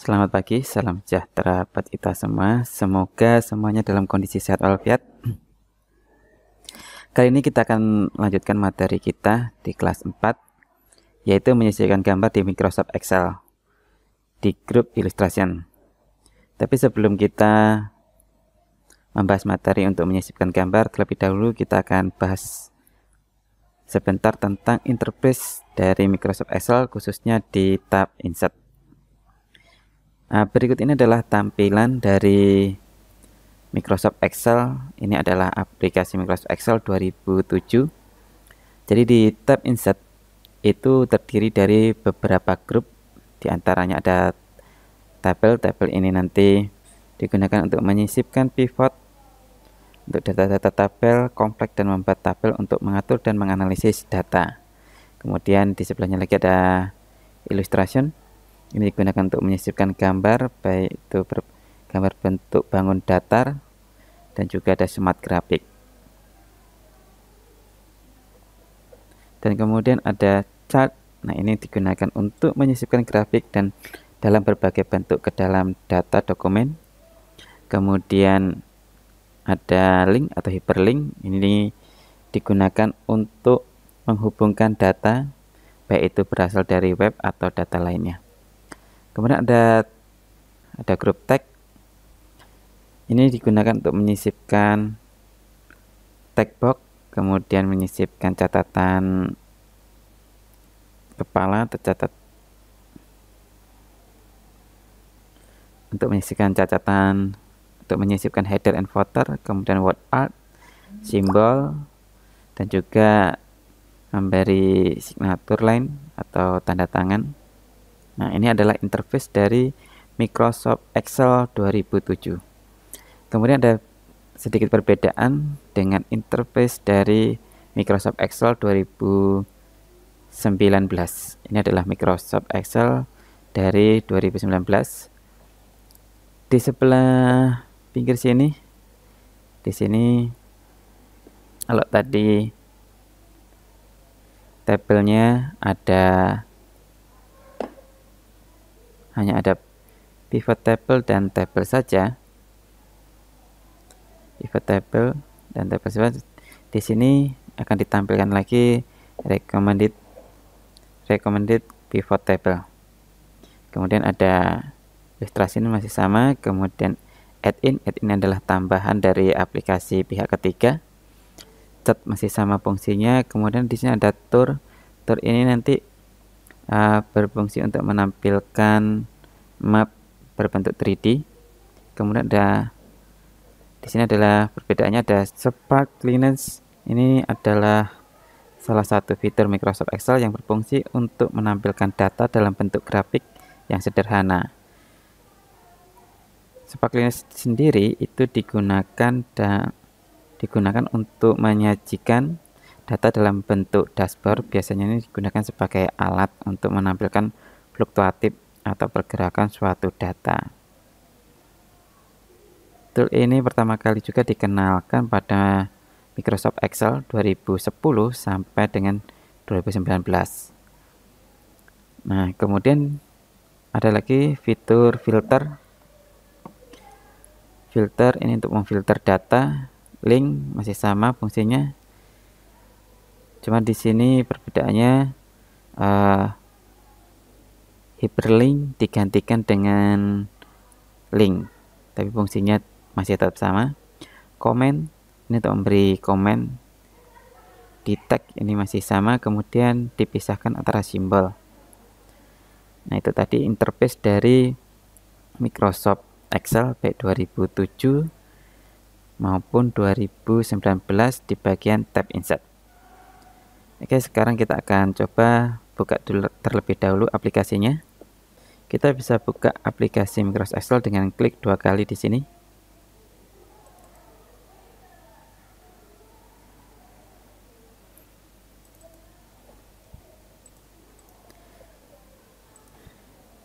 Selamat pagi, salam sejahtera buat kita semua. Semoga semuanya dalam kondisi sehat walafiat. Kali ini kita akan lanjutkan materi kita di kelas 4, yaitu menyesuaikan gambar di Microsoft Excel di grup Illustration. Tapi sebelum kita membahas materi untuk menyisipkan gambar, terlebih dahulu kita akan bahas sebentar tentang interface dari Microsoft Excel, khususnya di tab Insert. Nah, berikut ini adalah tampilan dari Microsoft Excel. Ini adalah aplikasi Microsoft Excel 2007. Jadi di tab Insert itu terdiri dari beberapa grup. Di antaranya ada tabel. Tabel ini nanti digunakan untuk menyisipkan pivot, untuk data-data tabel, kompleks, dan membuat tabel untuk mengatur dan menganalisis data. Kemudian di sebelahnya lagi ada Illustration. Ini digunakan untuk menyisipkan gambar, baik itu gambar bentuk bangun datar dan juga ada smart grafik. Dan kemudian ada chart. Nah, ini digunakan untuk menyisipkan grafik dan dalam berbagai bentuk ke dalam data dokumen. Kemudian ada link atau hyperlink. Ini digunakan untuk menghubungkan data, baik itu berasal dari web atau data lainnya. Kemudian ada grup tag. Ini digunakan untuk menyisipkan tag box, kemudian menyisipkan catatan kepala, tercatat untuk menyisipkan catatan, untuk menyisipkan header and footer, kemudian word art, simbol, dan juga memberi signature line atau tanda tangan. Nah, ini adalah interface dari Microsoft Excel 2007. Kemudian ada sedikit perbedaan dengan interface dari Microsoft Excel 2019. Ini adalah Microsoft Excel dari 2019. Di sebelah pinggir sini, di sini kalau tadi tabelnya hanya ada pivot table dan tabel saja. Pivot table dan tabel saja. Di sini akan ditampilkan lagi recommended pivot table. Kemudian ada ilustrasi ini masih sama. Kemudian add-in adalah tambahan dari aplikasi pihak ketiga. Chart masih sama fungsinya. Kemudian di sini ada tour. Tour ini nanti berfungsi untuk menampilkan map berbentuk 3D. Kemudian di sini adalah perbedaannya, ada sparkliness. Ini adalah salah satu fitur Microsoft Excel yang berfungsi untuk menampilkan data dalam bentuk grafik yang sederhana. Sparkliness sendiri itu digunakan untuk menyajikan data dalam bentuk dashboard. Biasanya ini digunakan sebagai alat untuk menampilkan fluktuatif atau pergerakan suatu data. Tool ini pertama kali juga dikenalkan pada Microsoft Excel 2010 sampai dengan 2019. Nah, kemudian ada lagi fitur filter. Filter ini untuk memfilter data. Link masih sama fungsinya. Cuma di sini perbedaannya hyperlink digantikan dengan link, tapi fungsinya masih tetap sama. Comment ini untuk memberi komen. Di tag ini masih sama, kemudian dipisahkan antara simbol. Nah, itu tadi interface dari Microsoft Excel baik 2007 maupun 2019 di bagian tab Insert. Oke, sekarang kita akan coba buka dulu terlebih dahulu aplikasinya. Kita bisa buka aplikasi Microsoft Excel dengan klik 2 kali di sini.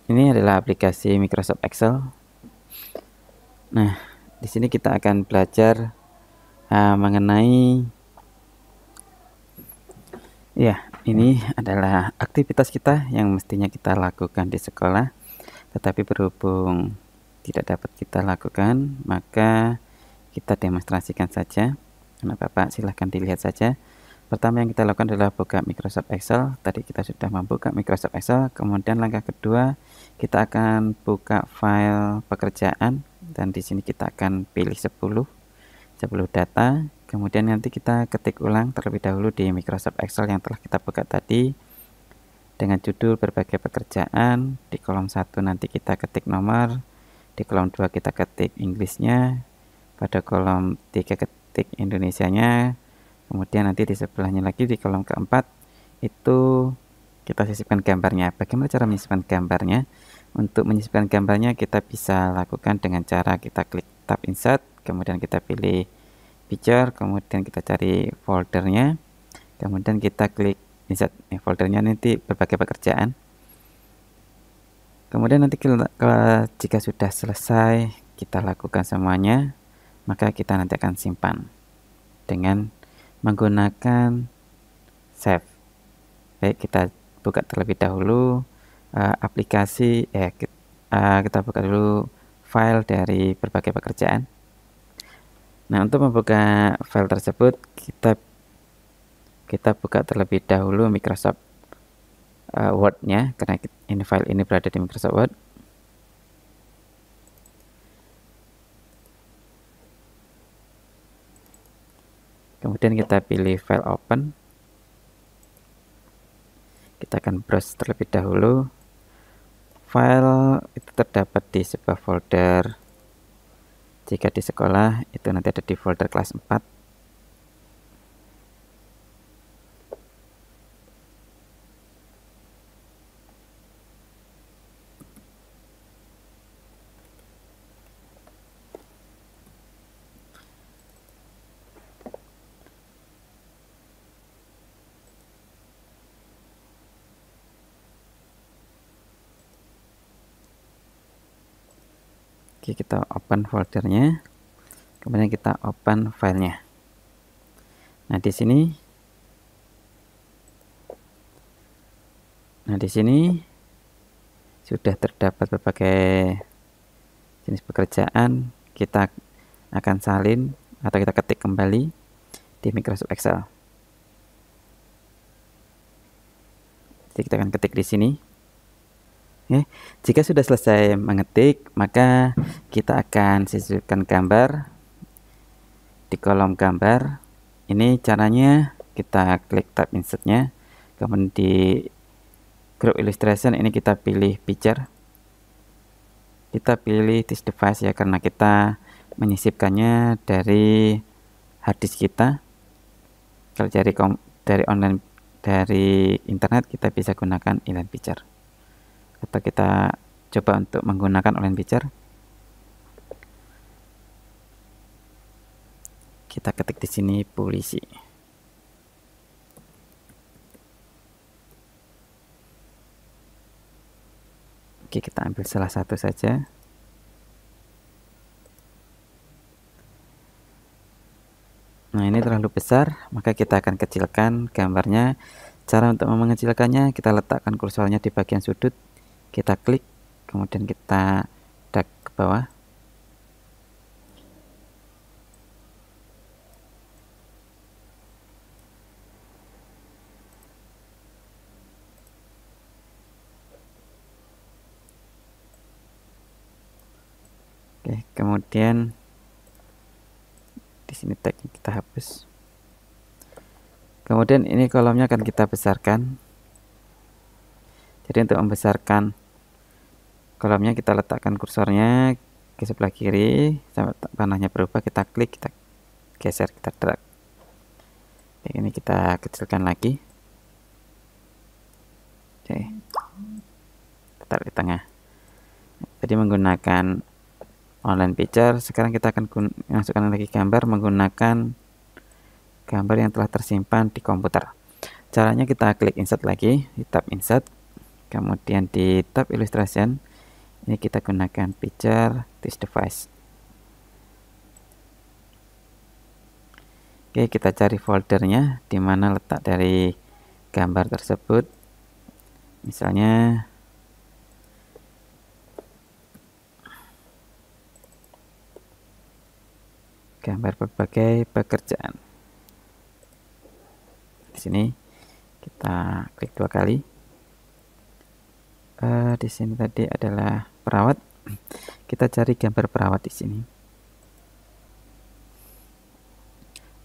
Ini adalah aplikasi Microsoft Excel. Nah, di sini kita akan belajar mengenai ini adalah aktivitas kita yang mestinya kita lakukan di sekolah. Tetapi berhubung tidak dapat kita lakukan, maka kita demonstrasikan saja. Bapak silahkan dilihat saja. Pertama yang kita lakukan adalah buka Microsoft Excel. Tadi kita sudah membuka Microsoft Excel. Kemudian langkah kedua, kita akan buka file pekerjaan, dan di sini kita akan pilih 10 data. Kemudian nanti kita ketik ulang terlebih dahulu di Microsoft Excel yang telah kita buka tadi dengan judul berbagai pekerjaan. Di kolom 1 nanti kita ketik nomor, di kolom 2 kita ketik Inggrisnya, pada kolom 3 ketik Indonesianya. Kemudian nanti di sebelahnya lagi di kolom keempat itu kita sisipkan gambarnya. Bagaimana cara menyisipkan gambarnya? Untuk menyisipkan gambarnya kita bisa lakukan dengan cara kita klik tab insert, kemudian kita pilih picture, kemudian kita cari foldernya, kemudian kita klik insert. Foldernya nanti berbagai pekerjaan. Kemudian nanti jika sudah selesai kita lakukan semuanya, maka kita nanti akan simpan dengan menggunakan save. Baik, kita buka terlebih dahulu aplikasi, kita buka dulu file dari berbagai pekerjaan. Nah, untuk membuka file tersebut kita buka terlebih dahulu Microsoft Word-nya, karena ini file ini berada di Microsoft Word. Kemudian kita pilih file open. Kita akan browse terlebih dahulu. File itu terdapat di sebuah folder. Jika di sekolah itu nanti ada di folder kelas 4. Oke, kita open foldernya, kemudian kita open filenya. Nah, di sini sudah terdapat berbagai jenis pekerjaan. Kita akan salin atau kita ketik kembali di Microsoft Excel. Jadi kita akan ketik di sini. Jika sudah selesai mengetik, maka kita akan sisipkan gambar di kolom gambar. Ini caranya, kita klik tab insertnya, kemudian di group illustration ini kita pilih picture, kita pilih this device ya, karena kita menyisipkannya dari harddisk kita. Kalau dari online, dari internet, kita bisa gunakan inline picture, atau kita coba untuk menggunakan online picture. Kita ketik di sini polisi. Oke, kita ambil salah satu saja. Nah, ini terlalu besar, maka kita akan kecilkan gambarnya. Cara untuk mengecilkannya, kita letakkan kursornya di bagian sudut, kita klik, kemudian kita drag ke bawah. Oke, kemudian di sini tagnya kita hapus. Kemudian ini kolomnya akan kita besarkan. Jadi untuk membesarkan kolomnya, kita letakkan kursornya ke sebelah kiri sampai panahnya berubah, kita klik, kita geser, kita drag. Ini kita kecilkan lagi. Oke, taruh di tengah. Jadi menggunakan online picture. Sekarang kita akan masukkan lagi gambar menggunakan gambar yang telah tersimpan di komputer. Caranya kita klik insert lagi di tab insert, kemudian di tab illustration ini kita gunakan picture this device. Oke, kita cari foldernya di mana letak dari gambar tersebut. Misalnya gambar berbagai pekerjaan. Di sini kita klik 2 kali. Di sini tadi adalah perawat. Kita cari gambar perawat di sini.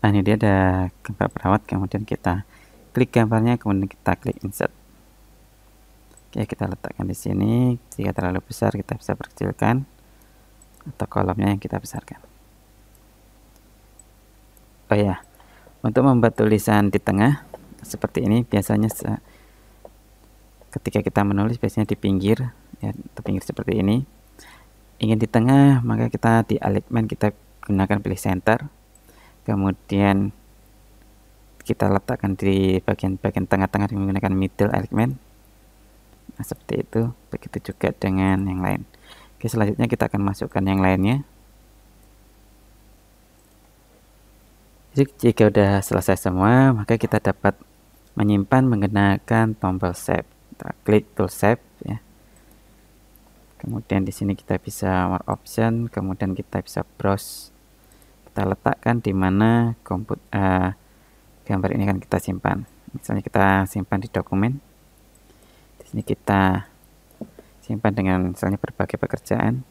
Nah, ini dia ada gambar perawat, kemudian kita klik gambarnya, kemudian kita klik insert. Oke, kita letakkan di sini. Jika terlalu besar kita bisa perkecilkan, atau kolomnya yang kita besarkan. Oh ya, untuk membuat tulisan di tengah seperti ini, biasanya ketika kita menulis biasanya di pinggir, ya, di pinggir seperti ini. Ingin di tengah, maka kita di alignment kita gunakan pilih center, kemudian kita letakkan di bagian-bagian tengah-tengah dengan menggunakan middle alignment. Nah, seperti itu. Begitu juga dengan yang lain. Oke, selanjutnya kita akan masukkan yang lainnya. Jadi jika sudah selesai semua, maka kita dapat menyimpan menggunakan tombol save. Kita klik tool save ya. Kemudian di sini kita bisa more option, kemudian kita bisa browse. Kita letakkan di mana gambar ini akan kita simpan. Misalnya kita simpan di dokumen. Di sini kita simpan dengan misalnya berbagai pekerjaan.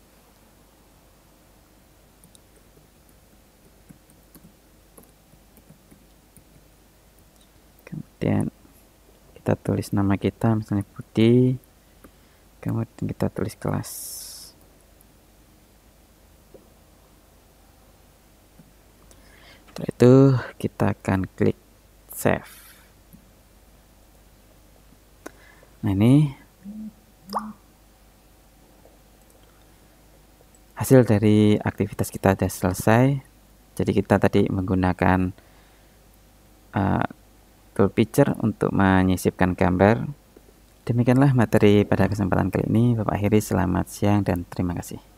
Kemudian kita tulis nama kita, misalnya Budi. Kemudian kita tulis kelas. Setelah itu kita akan klik save. Nah, ini hasil dari aktivitas kita sudah selesai. Jadi kita tadi menggunakan tool picture untuk menyisipkan gambar. Demikianlah materi pada kesempatan kali ini. Bapak akhiri, selamat siang dan terima kasih.